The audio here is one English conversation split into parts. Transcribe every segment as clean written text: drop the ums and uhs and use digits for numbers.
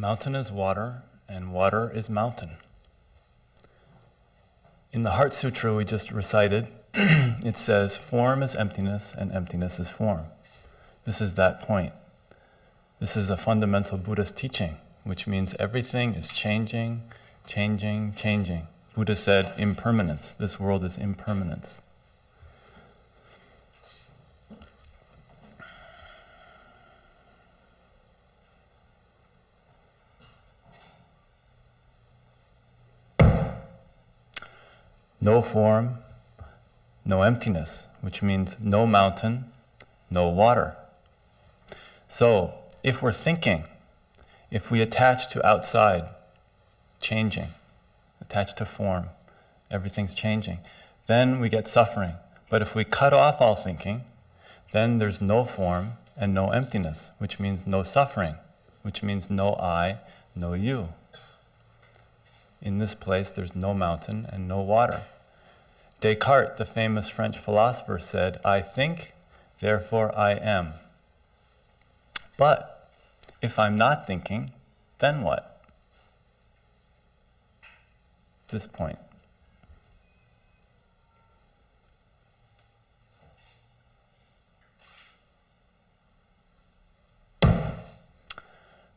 Mountain is water, and water is mountain. In the Heart Sutra we just recited, it says, form is emptiness, and emptiness is form. This is that point. This is a fundamental Buddhist teaching, which means everything is changing, changing, changing. Buddha said impermanence. This world is impermanence. No form, no emptiness, which means no mountain, no water. So, if we're thinking, if we attach to outside, changing, attach to form, everything's changing, then we get suffering. But if we cut off all thinking, then there's no form and no emptiness, which means no suffering, which means no I, no you. In this place, there's no mountain and no water. Descartes, the famous French philosopher, said, I think, therefore I am. But if I'm not thinking, then what? This point.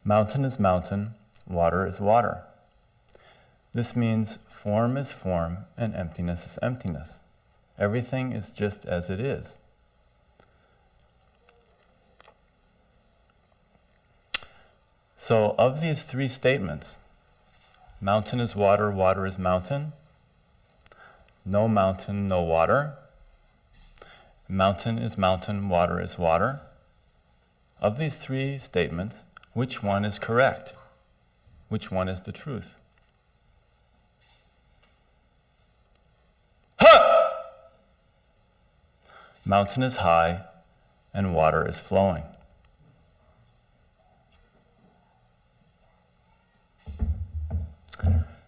Mountain is mountain, water is water. This means form is form and emptiness is emptiness. Everything is just as it is. So of these three statements, mountain is water, water is mountain, no mountain, no water, mountain is mountain, water is water. Of these three statements, which one is correct? Which one is the truth? Mountain is high and water is flowing.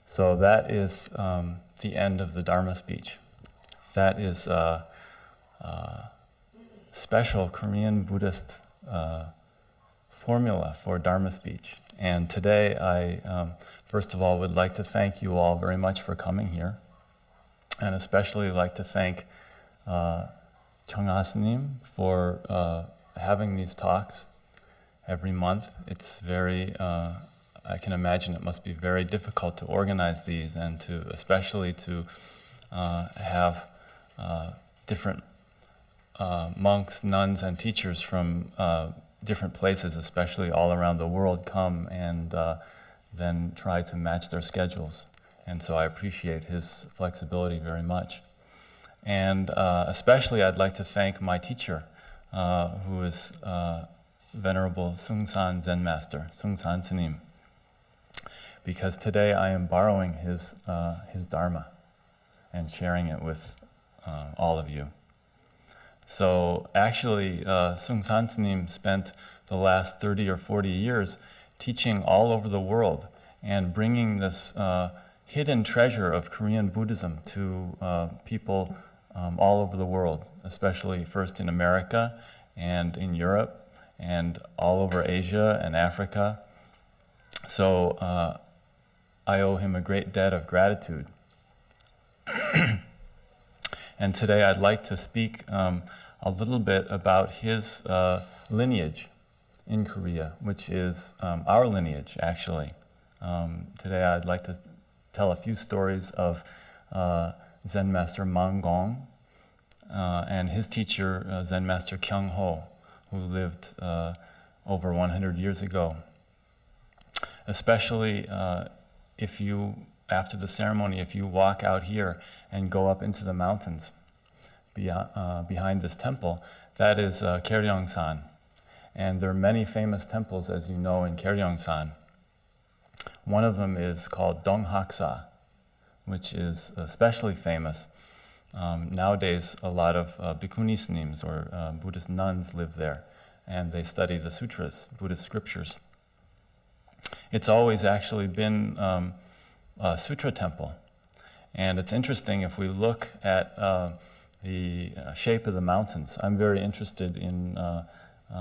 So that is the end of the Dharma speech. That is a special Korean Buddhist formula for Dharma speech. And today I, first of all, would like to thank you all very much for coming here. And especially like to thank S님 for having these talks every month. It's very, I can imagine it must be very difficult to organize these and to, especially to have different monks, nuns, and teachers from different places, especially all around the world, come and then try to match their schedules. And so I appreciate his flexibility very much. And especially I'd like to thank my teacher, who is Venerable Sungsan Zen Master, Sungsan S님, because today I am borrowing his Dharma and sharing it with all of you. So actually, Sungsan S님 spent the last 30 or 40 years teaching all over the world and bringing this hidden treasure of Korean Buddhism to people all over the world, especially first in America and in Europe and all over Asia and Africa. So I owe him a great debt of gratitude. And today I'd like to speak a little bit about his lineage in Korea, which is our lineage, actually. Today I'd like to tell a few stories of Zen Master Manggong and his teacher, Zen Master Kyung-ho, who lived over 100 years ago. Especially if you, after the ceremony, if you walk out here and go up into the mountains behind this temple, that is Kyeryongsan. And there are many famous temples, as you know, in Kyeryongsan. One of them is called Donghaksa, which is especially famous. Nowadays, a lot of bhikkhuni snims or Buddhist nuns live there, and they study the sutras, Buddhist scriptures. It's always actually been a sutra temple. And it's interesting if we look at the shape of the mountains. I'm very interested in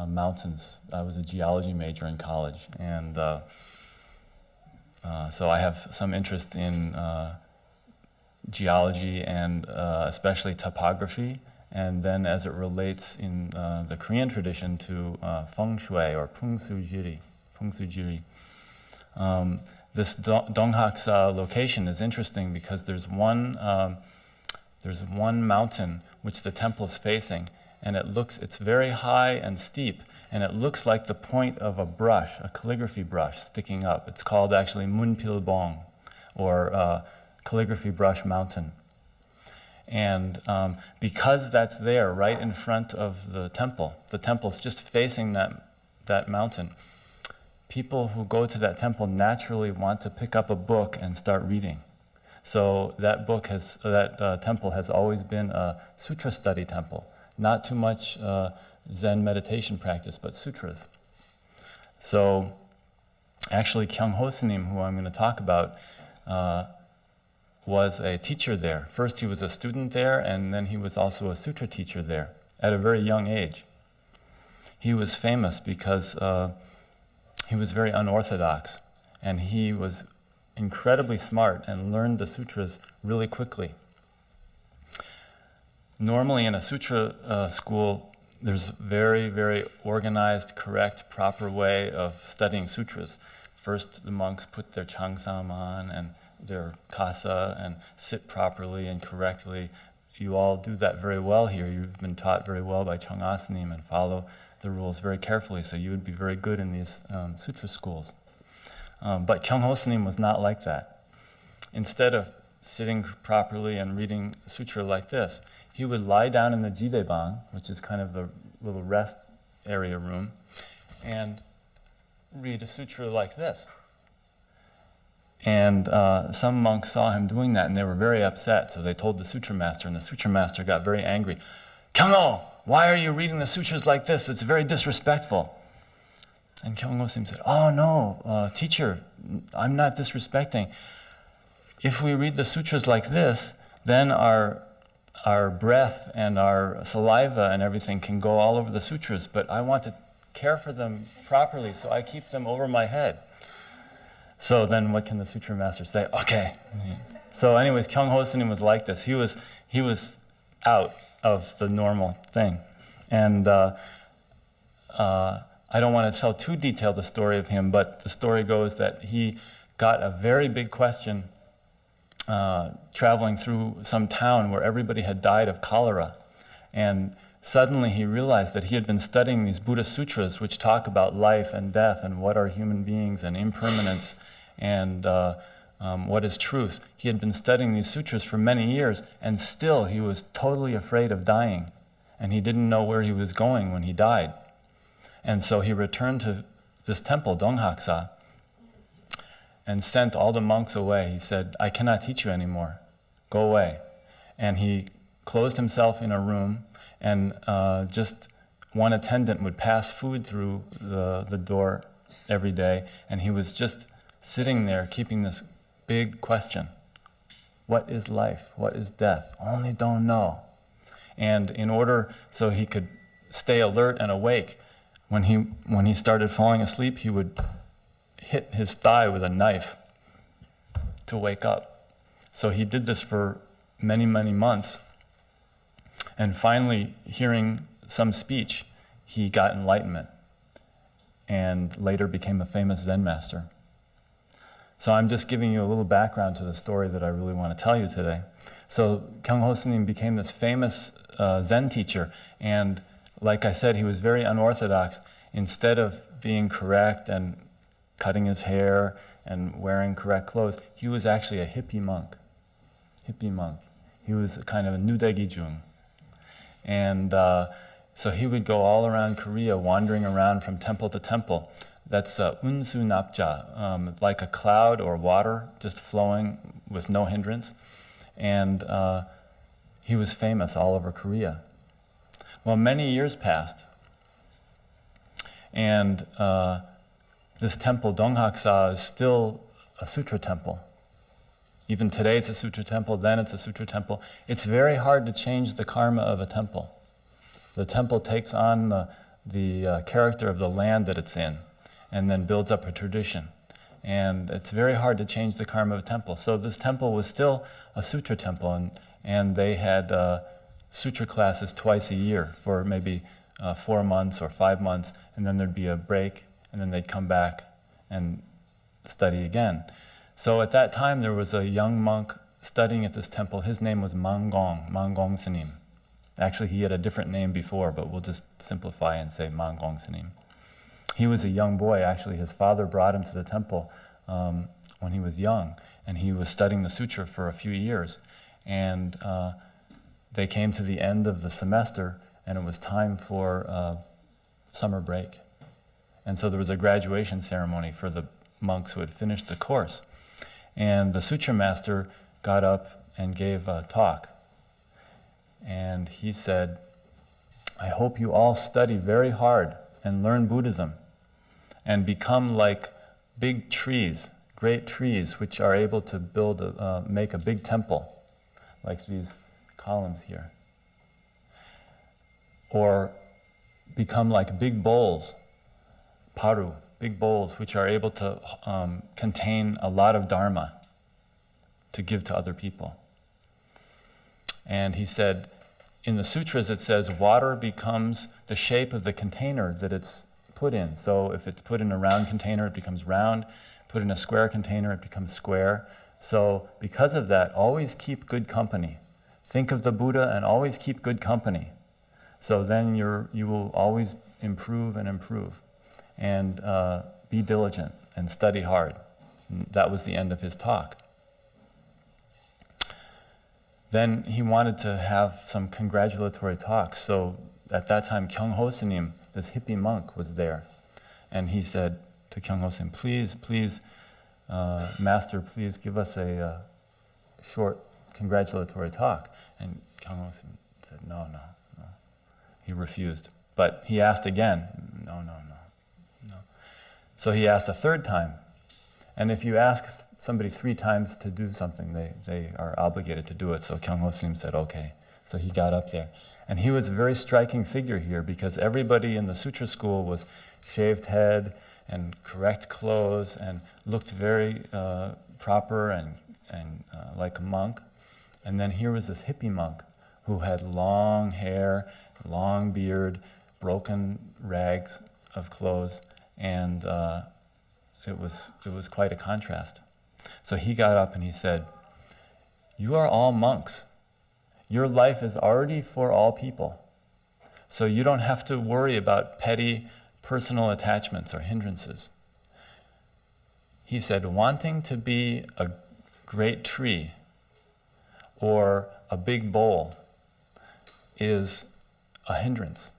mountains. I was a geology major in college, and So I have some interest in geology and especially topography, and then as it relates in the Korean tradition to feng shui or pungsujiri. This Donghaksa location is interesting because there's one mountain which the temple is facing, and it's very high and steep, and it looks like the point of a brush, a calligraphy brush sticking up. It's called actually Munpilbong, or calligraphy brush mountain. And because that's there right in front of the temple's just facing that mountain, people who go to that temple naturally want to pick up a book and start reading. So that temple has always been a sutra study temple, not too much Zen meditation practice, but sutras. So actually Kyung Ho Snim, who I'm going to talk about, was a teacher there. First he was a student there, and then he was also a sutra teacher there at a very young age. He was famous because he was very unorthodox, and he was incredibly smart and learned the sutras really quickly. Normally in a sutra school, there's a very, very organized, correct, proper way of studying sutras. First, the monks put their changsam on and their kasa and sit properly and correctly. You all do that very well here. You've been taught very well by Changasanim and follow the rules very carefully, so you would be very good in these sutra schools. But Kyung Ho Snim was not like that. Instead of sitting properly and reading sutra like this, he would lie down in the jidebang, which is kind of the little rest area room, and read a sutra like this. And some monks saw him doing that, and they were very upset, so they told the sutra master, and the sutra master got very angry. "Kyung-ho, why are you reading the sutras like this? It's very disrespectful." And Kyung Ho Snim said, "Oh no, teacher, I'm not disrespecting. If we read the sutras like this, then our breath and our saliva and everything can go all over the sutras, but I want to care for them properly, so I keep them over my head." So then what can the sutra master say? Okay. So anyways, Kyung Ho Snim was like this. He was out of the normal thing. And I don't want to tell too detailed a story of him, but the story goes that he got a very big question traveling through some town where everybody had died of cholera. And suddenly he realized that he had been studying these Buddhist sutras which talk about life and death and what are human beings and impermanence and what is truth. He had been studying these sutras for many years, and still he was totally afraid of dying. And he didn't know where he was going when he died. And so he returned to this temple, Donghaksa, and sent all the monks away. He said, "I cannot teach you anymore. Go away." And he closed himself in a room, and just one attendant would pass food through the door every day, and he was just sitting there keeping this big question. What is life? What is death? Only don't know. And in order so he could stay alert and awake, when he started falling asleep, he would hit his thigh with a knife to wake up. So he did this for many, many months. And finally, hearing some speech, he got enlightenment and later became a famous Zen master. So I'm just giving you a little background to the story that I really want to tell you today. So Kyung Ho Snim became this famous Zen teacher, and like I said, he was very unorthodox. Instead of being correct and cutting his hair and wearing correct clothes, he was actually a hippie monk. He was kind of a Nudegi-jung. And so he would go all around Korea, wandering around from temple to temple. That's unsu napja, like a cloud or water just flowing with no hindrance. And he was famous all over Korea. Well, many years passed, and this temple, Donghaksa, is still a sutra temple. Even today it's a sutra temple, then it's a sutra temple. It's very hard to change the karma of a temple. The temple takes on the character of the land that it's in, and then builds up a tradition. And it's very hard to change the karma of a temple. So this temple was still a sutra temple, and they had sutra classes twice a year for maybe 4 months or 5 months, and then there'd be a break, and then they'd come back and study again. So at that time, there was a young monk studying at this temple. His name was Mangong Sanim. Actually, he had a different name before, but we'll just simplify and say Mangong Sanim. He was a young boy. Actually, his father brought him to the temple when he was young, and he was studying the sutra for a few years. And they came to the end of the semester, and it was time for summer break. And so there was a graduation ceremony for the monks who had finished the course. And the sutra master got up and gave a talk. And he said, "I hope you all study very hard and learn Buddhism and become like big trees, great trees, which are able to make a big temple, like these columns here. Or become like big bowls, paru, big bowls, which are able to contain a lot of Dharma to give to other people." And he said, in the sutras it says water becomes the shape of the container that it's put in. So if it's put in a round container, it becomes round. Put in a square container, it becomes square. So because of that, always keep good company. Think of the Buddha and always keep good company. So then you will always improve and improve. And be diligent and study hard. That was the end of his talk. Then he wanted to have some congratulatory talks. So at that time, Kyung Ho Sanim, this hippie monk, was there. And he said to Kyung Ho Sanim, please, Master, please give us a short congratulatory talk. And Kyung Ho Sanim said, no. He refused. But he asked again, no. So he asked a third time. And if you ask somebody 3 times to do something, they are obligated to do it. So Kyung Ho Sanim said, okay. So he got up there. And he was a very striking figure here because everybody in the sutra school was shaved head and correct clothes and looked very proper and like a monk. And then here was this hippie monk who had long hair, long beard, broken rags of clothes, and it was quite a contrast. So he got up and he said, "You are all monks. Your life is already for all people. So you don't have to worry about petty personal attachments or hindrances." He said, wanting to be a great tree or a big bowl is a hindrance.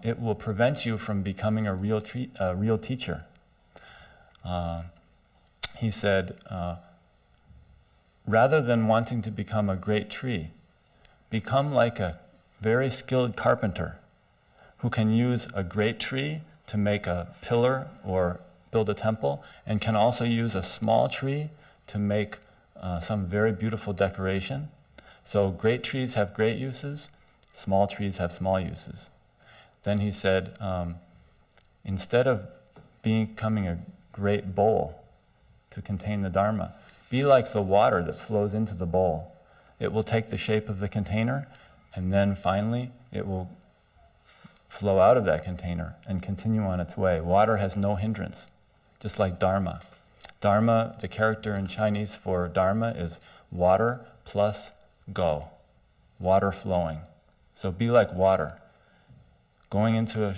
It will prevent you from becoming a real teacher. He said, rather than wanting to become a great tree, become like a very skilled carpenter who can use a great tree to make a pillar or build a temple, and can also use a small tree to make some very beautiful decoration. So great trees have great uses, small trees have small uses. Then he said, instead of becoming a great bowl to contain the Dharma, be like the water that flows into the bowl. It will take the shape of the container, and then finally it will flow out of that container and continue on its way. Water has no hindrance, just like Dharma. Dharma, the character in Chinese for Dharma is water plus go, water flowing. So be like water, going into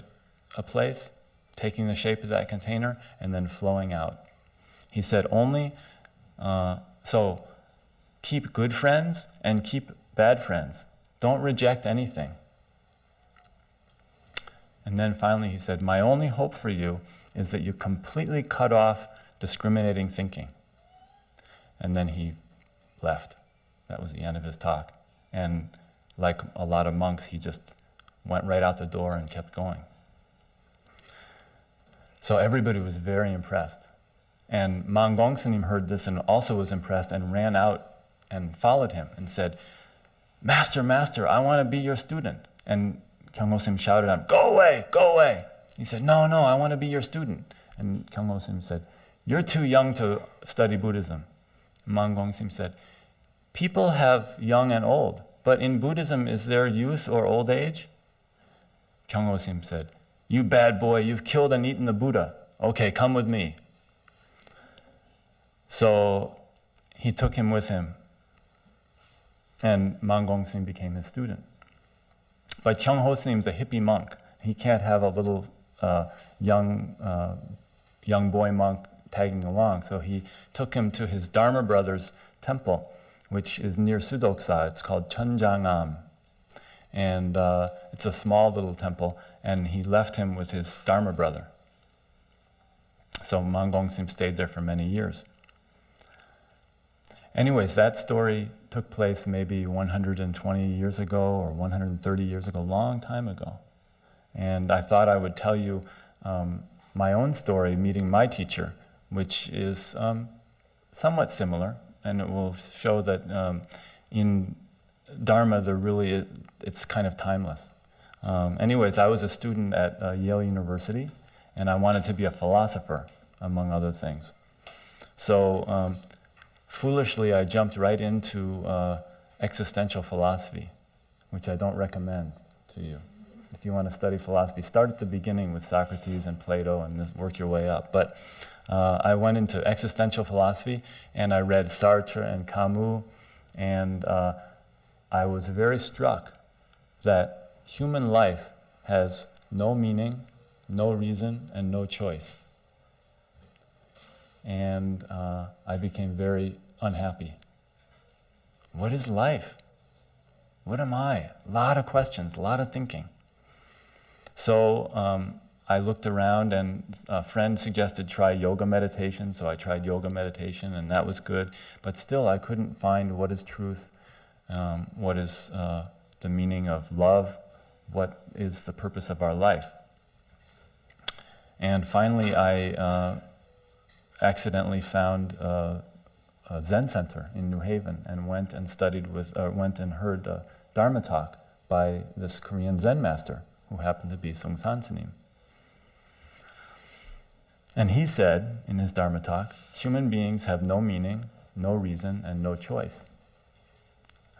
a place, taking the shape of that container, and then flowing out. He said so keep good friends and keep bad friends. Don't reject anything. And then finally he said, my only hope for you is that you completely cut off discriminating thinking. And then he left. That was the end of his talk. And like a lot of monks, he just went right out the door and kept going. So everybody was very impressed. And Mangong Sanim heard this and also was impressed and ran out and followed him and said, Master, I want to be your student. And Kyung Ho Sanim shouted at him, go away. He said, no, I want to be your student. And Kyung Ho Sanim said, "You're too young to study Buddhism." Man Gongsim said, "People have young and old, but in Buddhism, is there youth or old age?" Kyungho-sim said, "You bad boy, you've killed and eaten the Buddha. Okay, come with me." So he took him with him, and Man Gongsim became his student. But Kyungho-sim's a hippie monk. He can't have a little young boy monk tagging along, so he took him to his Dharma brother's temple, which is near Sudoksa. It's called Chunjangam. And it's a small little temple, and he left him with his Dharma brother. So Man Gongsim stayed there for many years. Anyways, that story took place maybe 120 years ago or 130 years ago, a long time ago. And I thought I would tell you my own story meeting my teacher, which is somewhat similar, and it will show that in Dharma, it's kind of timeless. Anyways, I was a student at Yale University, and I wanted to be a philosopher, among other things. So foolishly, I jumped right into existential philosophy, which I don't recommend to you. If you want to study philosophy, start at the beginning with Socrates and Plato and just work your way up. But I went into existential philosophy, and I read Sartre and Camus, and I was very struck that human life has no meaning, no reason, and no choice. And I became very unhappy. What is life? What am I? A lot of questions, a lot of thinking. So I looked around, and a friend suggested try yoga meditation, so I tried yoga meditation, and that was good. But still, I couldn't find what is truth, what is the meaning of love, what is the purpose of our life. And finally, I accidentally found a Zen center in New Haven, and went and heard a Dharma talk by this Korean Zen master, who happened to be Sungsan Snim. And he said in his Dharma talk, human beings have no meaning, no reason, and no choice.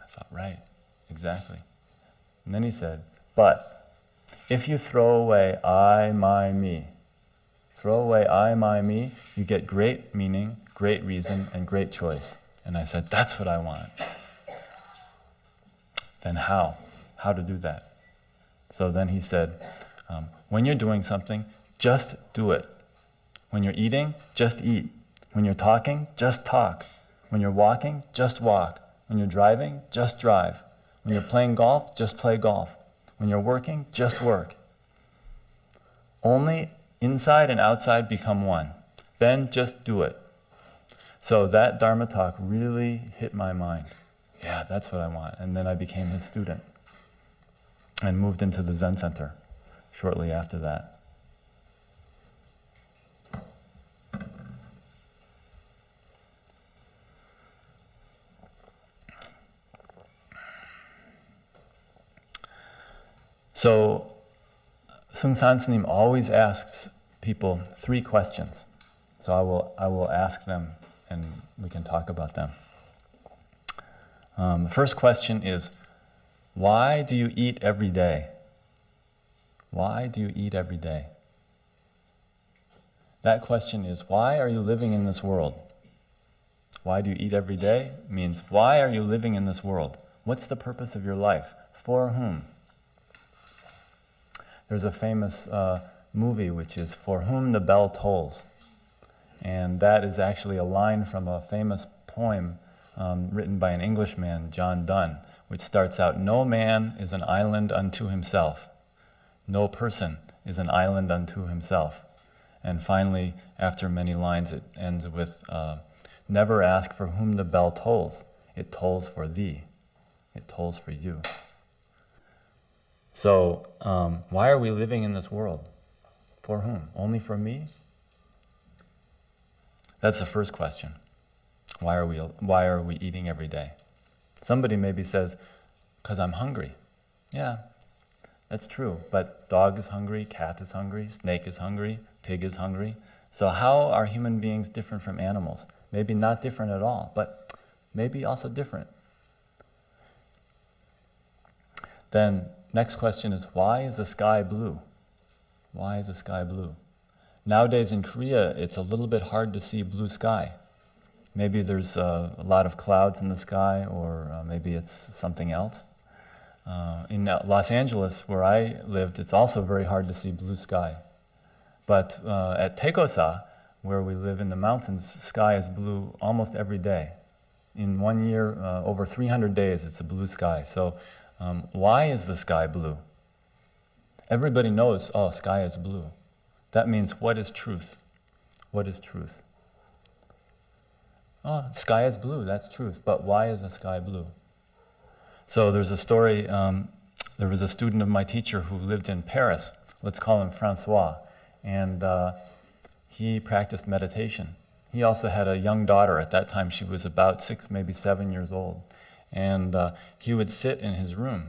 I thought, right, exactly. And then he said, but if you throw away I, my, me, throw away I, my, me, you get great meaning, great reason, and great choice. And I said, that's what I want. Then how? How to do that? So then he said, when you're doing something, just do it. When you're eating, just eat. When you're talking, just talk. When you're walking, just walk. When you're driving, just drive. When you're playing golf, just play golf. When you're working, just work. Only inside and outside become one. Then just do it. So that Dharma talk really hit my mind. Yeah, that's what I want. And then I became his student and moved into the Zen center shortly after that. So Sungsan Snim always asks people 3 questions. So I will ask them, and we can talk about them. The first question is, why do you eat every day? Why do you eat every day? That question is, why are you living in this world? Why do you eat every day? Means, why are you living in this world? What's the purpose of your life? For whom? There's a famous movie which is For Whom the Bell Tolls. And that is actually a line from a famous poem written by an Englishman, John Donne, which starts out, no man is an island unto himself. No person is an island unto himself. And finally, after many lines, it ends with, never ask for whom the bell tolls. It tolls for thee. It tolls for you. So, why are we living in this world? For whom? Only for me? That's the first question. Why are we eating every day? Somebody maybe says, because I'm hungry. Yeah, that's true. But dog is hungry, cat is hungry, snake is hungry, pig is hungry. So how are human beings different from animals? Maybe not different at all, but maybe also different. Then next question is, why is the sky blue? Why is the sky blue? Nowadays in Korea, it's a little bit hard to see blue sky. Maybe there's a lot of clouds in the sky, or maybe it's something else. In Los Angeles, where I lived, it's also very hard to see blue sky. But at Tekosa, where we live in the mountains, the sky is blue almost every day. In 1 year, over 300 days, it's a blue sky. So why is the sky blue? Everybody knows, oh, sky is blue. That means, what is truth? What is truth? Oh, sky is blue, that's truth. But why is the sky blue? So there's a story, there was a student of my teacher who lived in Paris. Let's call him Francois. And he practiced meditation. He also had a young daughter. At that time, she was about 6, maybe 7 years old. And he would sit in his room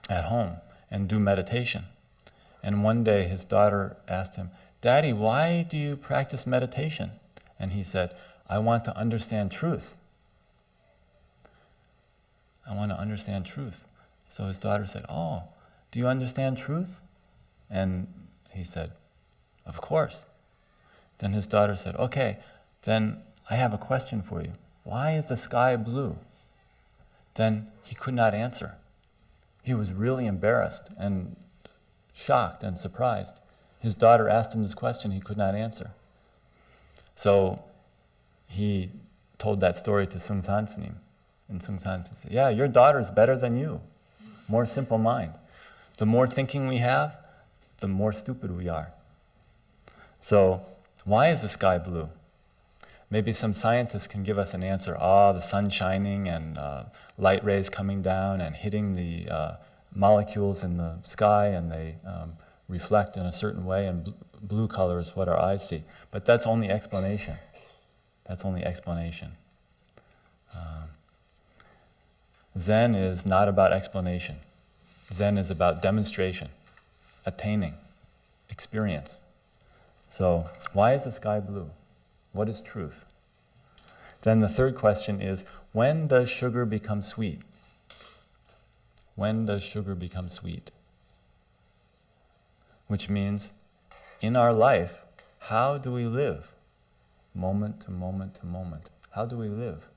at home and do meditation. And one day his daughter asked him, "Daddy, why do you practice meditation?" And he said, "I want to understand truth. I want to understand truth." So his daughter said, "Oh, do you understand truth?" And he said, "Of course." Then his daughter said, "Okay, then I have a question for you. Why is the sky blue?" Then he could not answer. He was really embarrassed and shocked and surprised. His daughter asked him this question, he could not answer. So he told that story to Sung San Snim. And Sung San Snim said, "Yeah, your daughter's better than you. More simple mind. The more thinking we have, the more stupid we are." So why is the sky blue? Maybe some scientists can give us an answer. The sun shining and light rays coming down and hitting the molecules in the sky, and they reflect in a certain way, and blue color is what our eyes see. But that's only explanation. That's only explanation. Zen is not about explanation. Zen is about demonstration, attaining, experience. So why is the sky blue? What is truth? Then the third question is, when does sugar become sweet? When does sugar become sweet? Which means, in our life, how do we live? Moment to moment to moment. How do we live?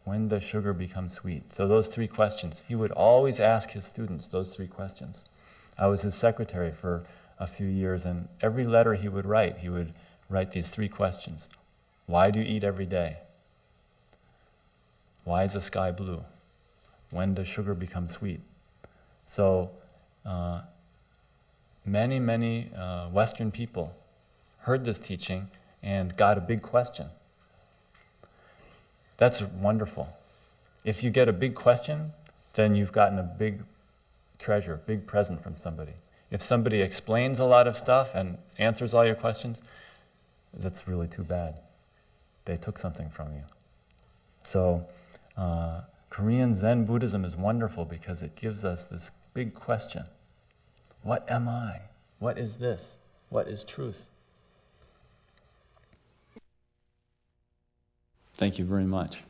When does sugar become sweet? So those 3 questions. He would always ask his students those 3 questions. I was his secretary for a few years, and every letter he would write these 3 questions. Why do you eat every day? Why is the sky blue? When does sugar become sweet? So many Western people heard this teaching and got a big question. That's wonderful. If you get a big question, then you've gotten a big treasure, big present from somebody. If somebody explains a lot of stuff and answers all your questions, that's really too bad. They took something from you. So Korean Zen Buddhism is wonderful because it gives us this big question. What am I? What is this? What is truth? Thank you very much.